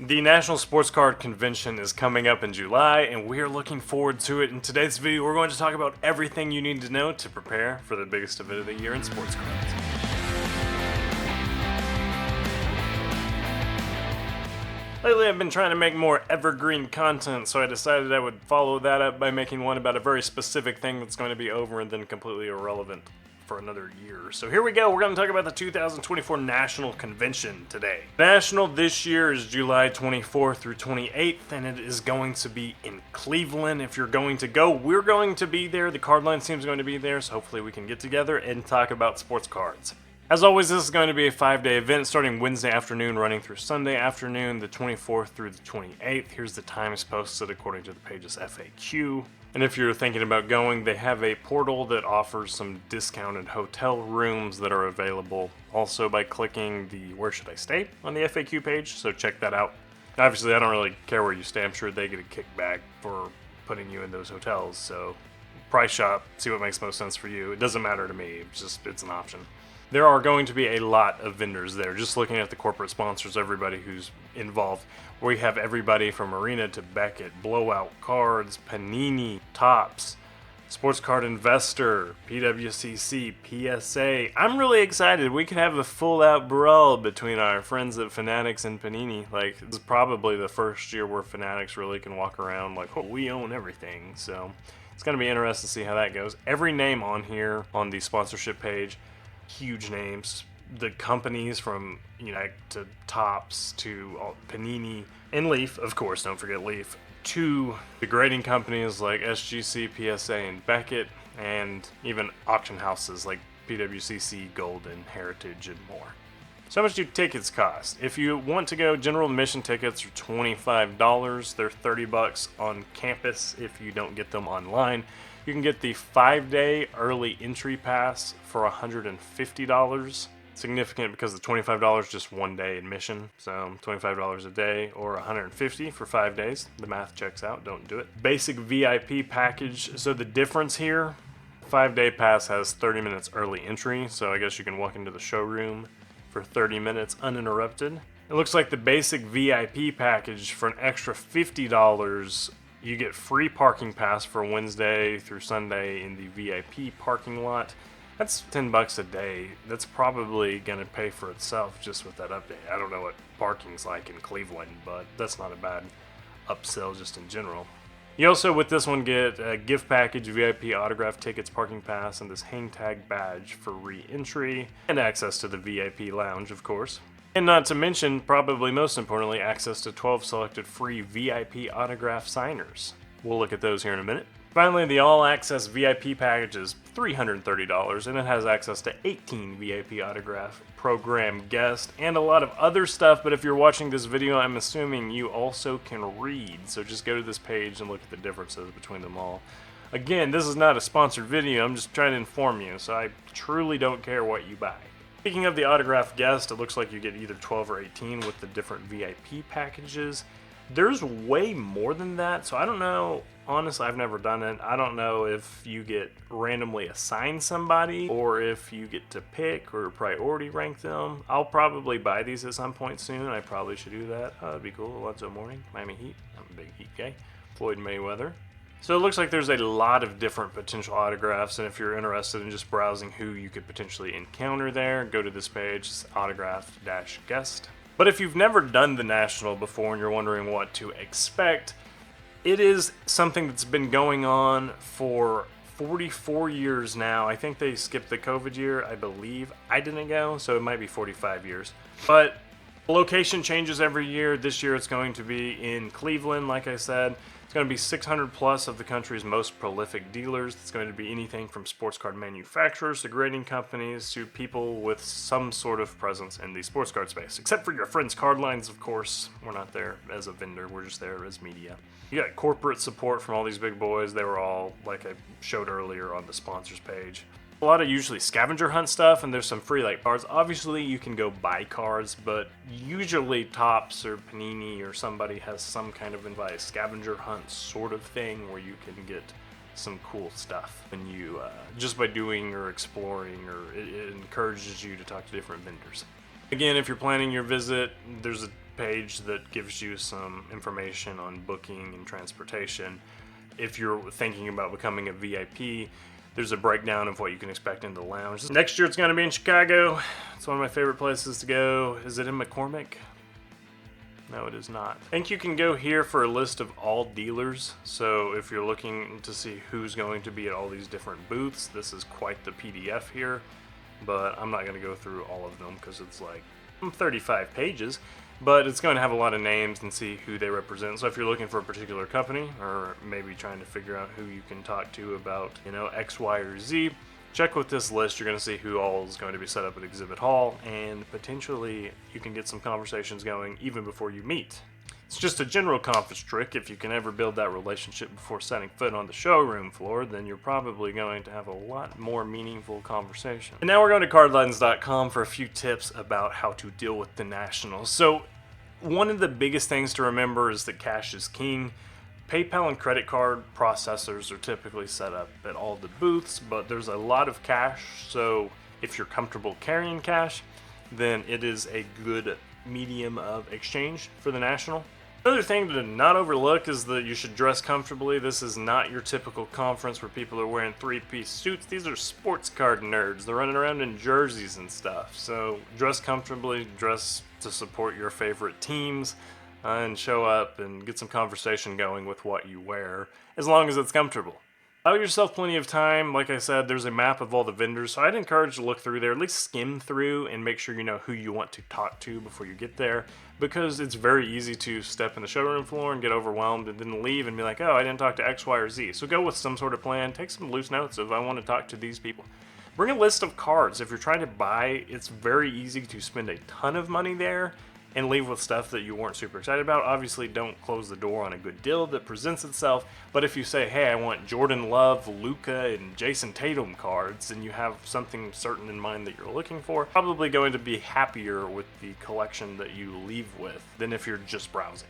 The National Sports Card Convention is coming up in July, and we are looking forward to it. In today's video, we're going to talk about everything you need to know to prepare for the biggest event of the year in sports cards. Lately, I've been trying to make more evergreen content, so I decided I would follow that up by making one about a very specific thing that's going to be over and then completely irrelevant for another year. So here we go. We're going to talk about the 2024 National Convention today. National this year is July 24th through 28th, and it is going to be in Cleveland. If you're going to go, we're going to be there. The Cardlines team is going to be there, so hopefully we can get together and talk about sports cards. As always, this is going to be a 5-day event starting Wednesday afternoon, running through Sunday afternoon, the 24th through the 28th. Here's the times posted according to the page's FAQ. And if you're thinking about going, they have a portal that offers some discounted hotel rooms that are available also by clicking the Where Should I Stay on the FAQ page, so check that out. Obviously, I don't really care where you stay. I'm sure they get a kickback for putting you in those hotels, so price shop, see what makes most sense for you. It doesn't matter to me, it's an option. There are going to be a lot of vendors there. Just looking at the corporate sponsors, everybody who's involved. We have everybody from Arena to Beckett, Blowout Cards, Panini, Topps, Sports Card Investor, PWCC, PSA. I'm really excited. We could have a full-out brawl between our friends at Fanatics and Panini. Like, this is probably the first year where Fanatics really can walk around like, oh, we own everything. So it's going to be interesting to see how that goes. Every name on here on the sponsorship page, huge names. The companies from to Topps to Panini and Leaf, of course, don't forget Leaf, to the grading companies like SGC, PSA, and Beckett, and even auction houses like PWCC, Golden, Heritage, and more. So how much do tickets cost? If you want to go, general admission tickets are $25. They're $30 on campus if you don't get them online. You can get the 5-day early entry pass for $150. Significant because the $25 just 1 day admission, so $25 a day or $150 for 5 days. The math checks out, don't do it. Basic VIP package, so the difference here, 5-day pass has 30 minutes early entry, so I guess you can walk into the showroom for 30 minutes uninterrupted. It looks like the basic VIP package for an extra $50, you get free parking pass for Wednesday through Sunday in the VIP parking lot. That's $10 a day. That's probably going to pay for itself just with that update. I don't know what parking's like in Cleveland, but that's not a bad upsell just in general. You also, with this one, get a gift package, VIP autograph tickets, parking pass, and this hang tag badge for re-entry, and access to the VIP lounge, of course. And not to mention, probably most importantly, access to 12 selected free VIP autograph signers. We'll look at those here in a minute. Finally, the all-access VIP package is $330, and it has access to 18 VIP autograph program guests and a lot of other stuff, but if you're watching this video, I'm assuming you also can read, so just go to this page and look at the differences between them all. Again, this is not a sponsored video, I'm just trying to inform you, so I truly don't care what you buy. Speaking of the autograph guest, it looks like you get either 12 or 18 with the different VIP packages. There's way more than that, so I don't know. Honestly, I've never done it. I don't know if you get randomly assigned somebody or if you get to pick or priority rank them. I'll probably buy these at some point soon. I probably should do that. That'd be cool. Alonzo Mourning, Miami Heat. I'm a big Heat guy. Floyd Mayweather. So it looks like there's a lot of different potential autographs, and if you're interested in just browsing who you could potentially encounter there, go to this page, autograph-guest. But if you've never done the National before and you're wondering what to expect, it is something that's been going on for 44 years now. I think they skipped the COVID year, I believe. I didn't go, so it might be 45 years. But location changes every year. This year it's going to be in Cleveland, like I said. It's going to be 600 plus of the country's most prolific dealers. It's going to be anything from sports card manufacturers to grading companies to people with some sort of presence in the sports card space. Except for your friends Cardlines, of course. We're not there as a vendor. We're just there as media. You got corporate support from all these big boys. They were all, like I showed earlier, on the sponsors page. A lot of usually scavenger hunt stuff, and there's some free like cards. Obviously you can go buy cards, but usually Topps or Panini or somebody has some kind of advice scavenger hunt sort of thing where you can get some cool stuff when you just by doing or exploring, or it encourages you to talk to different vendors. Again, if you're planning your visit, there's a page that gives you some information on booking and transportation. If you're thinking about becoming a VIP, there's a breakdown of what you can expect in the lounge. Next year it's going to be in Chicago. It's one of my favorite places to go. Is it in McCormick? No, it is not. I think you can go here for a list of all dealers. So if you're looking to see who's going to be at all these different booths, this is quite the PDF here. But I'm not going to go through all of them because it's like 35 pages. But it's going to have a lot of names and see who they represent. So if you're looking for a particular company, or maybe trying to figure out who you can talk to about, X, Y, or Z, check with this list. You're going to see who all is going to be set up at Exhibit Hall, and potentially you can get some conversations going even before you meet. It's just a general conference trick. If you can ever build that relationship before setting foot on the showroom floor, then you're probably going to have a lot more meaningful conversation. And now we're going to Cardlines.com for a few tips about how to deal with the Nationals. So one of the biggest things to remember is that cash is king. PayPal and credit card processors are typically set up at all the booths, but there's a lot of cash, so if you're comfortable carrying cash, then it is a good medium of exchange for the National. Another thing to not overlook is that you should dress comfortably. This is not your typical conference where people are wearing three-piece suits. These are sports card nerds. They're running around in jerseys and stuff. So dress comfortably, dress to support your favorite teams, and show up and get some conversation going with what you wear, as long as it's comfortable. Allow yourself plenty of time. Like I said, there's a map of all the vendors, so I'd encourage you to look through there, at least skim through and make sure you know who you want to talk to before you get there, because it's very easy to step in the showroom floor and get overwhelmed and then leave and be like, oh, I didn't talk to X, Y, or Z. So go with some sort of plan. Take some loose notes of I want to talk to these people. Bring a list of cards. If you're trying to buy, it's very easy to spend a ton of money there and leave with stuff that you weren't super excited about. Obviously, don't close the door on a good deal that presents itself, but if you say, hey, I want Jordan Love, Luka, and Jason Tatum cards, and you have something certain in mind that you're looking for, probably going to be happier with the collection that you leave with than if you're just browsing.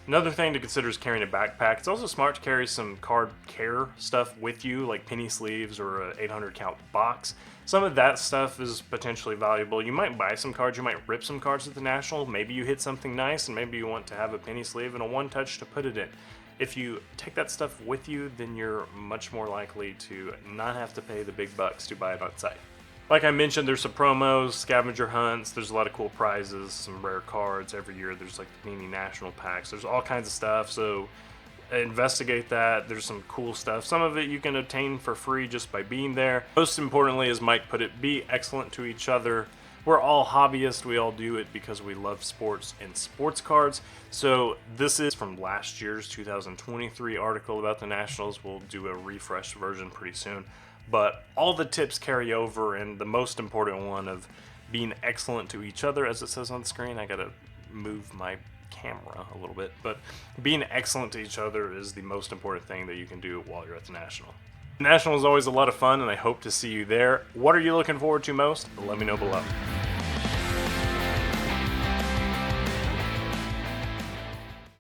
Another thing to consider is carrying a backpack. It's also smart to carry some card care stuff with you, like penny sleeves or an 800 count box. Some of that stuff is potentially valuable. You might buy some cards, you might rip some cards at the National. Maybe you hit something nice and maybe you want to have a penny sleeve and a one touch to put it in. If you take that stuff with you, then you're much more likely to not have to pay the big bucks to buy it on site. Like I mentioned, there's some promos, scavenger hunts, there's a lot of cool prizes, some rare cards every year. There's like the Panini National packs. There's all kinds of stuff, so investigate that. There's some cool stuff. Some of it you can obtain for free just by being there. Most importantly, as Mike put it, be excellent to each other. We're all hobbyists. We all do it because we love sports and sports cards. So this is from last year's 2023 article about the Nationals. We'll do a refreshed version pretty soon. But all the tips carry over, and the most important one of being excellent to each other, as it says on the screen. I gotta move my camera a little bit, but being excellent to each other is the most important thing that you can do while you're at the National. The National is always a lot of fun, and I hope to see you there. What are you looking forward to most? Let me know below.